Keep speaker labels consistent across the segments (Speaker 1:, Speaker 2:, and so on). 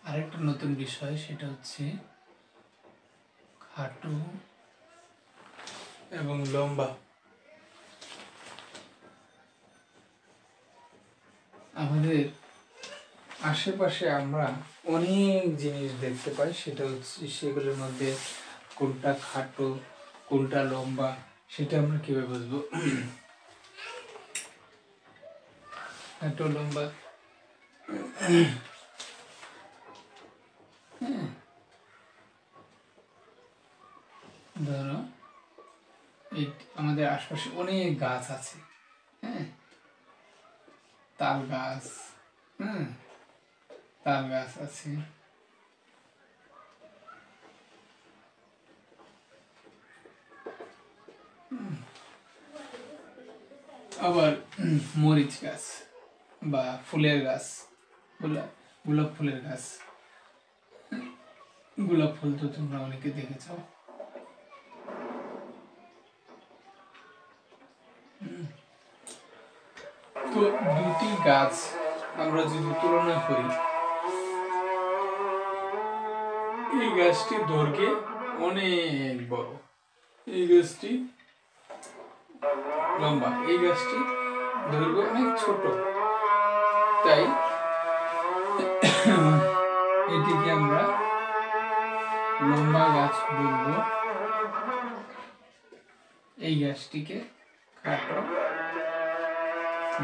Speaker 1: আরেকটা নতুন বিষয়, সেটা হচ্ছে খাটো এবং লম্বা। আমাদের আশেপাশে আমরা অনেক জিনিস দেখতে পাই, সেটা হচ্ছে সেগুলোর মধ্যে কোনটা খাটো কোনটা লম্বা সেটা আমরা কিভাবে বুঝবো? খাটো লম্বা ধরো আমাদের আশপাশে অনেক গাছ আছে, হ্যাঁ, তাল গাছ, তাল গাছ আছে, আবার মরিচ গাছ বা ফুলের গাছ, গোলাপ ফুলের গাছ। গোলাপ ফুল তো তোমরা অনেকে দেখেছ। তো দুটি গাছ আমরা যদি তুলনা করি, এই গাছটি দৈর্ঘ্যে অনেক বড়, এই গাছটি লম্বা, এই গাছটি দৈর্ঘ্য অনেক ছোট, তাই এটিকে আমরা লম্বা গাছ বলবো, এই গাছটিকে খাটো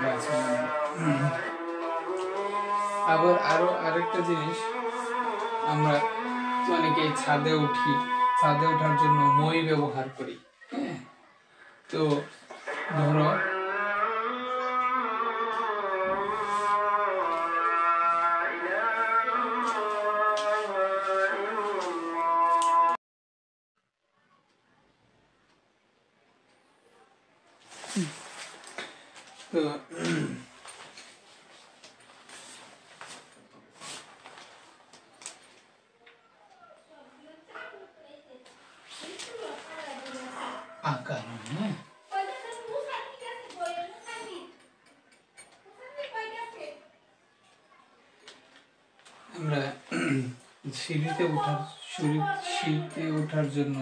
Speaker 1: গাছ বলবো। আবার আরেকটা জিনিস, আমরা অনেকে ছাদে উঠি, ছাদে ওঠার জন্য মই ব্যবহার করি, হ্যাঁ, তো ধরো তো আকার, হ্যাঁ, আমরা সিঁড়িতে ওঠার জন্য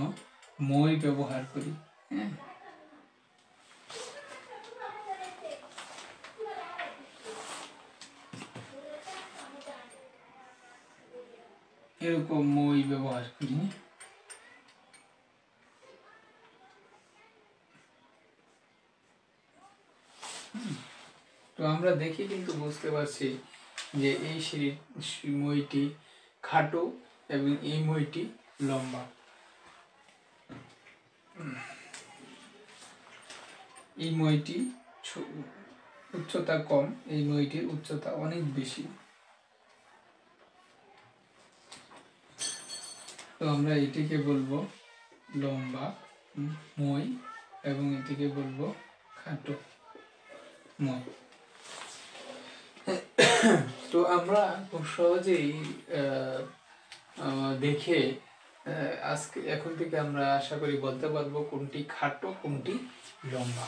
Speaker 1: মই ব্যবহার করি, হ্যাঁ, এরকম মই ব্যবহার করি। তো আমরা দেখি কিন্তু বুঝতে পারছি যে এই মইটি খাটো এবং এই মইটি লম্বা। এই মইটি উচ্চতা কম, এই মইটির উচ্চতা অনেক বেশি। তো আমরা এটিকে বলবো লম্বা মই এবং এটিকে বলবো খাটো মই। তো আমরা খুব সহজেই দেখে এখন থেকে আমরা আশা করি বলতে পারবো কোনটি খাটো কোনটি লম্বা।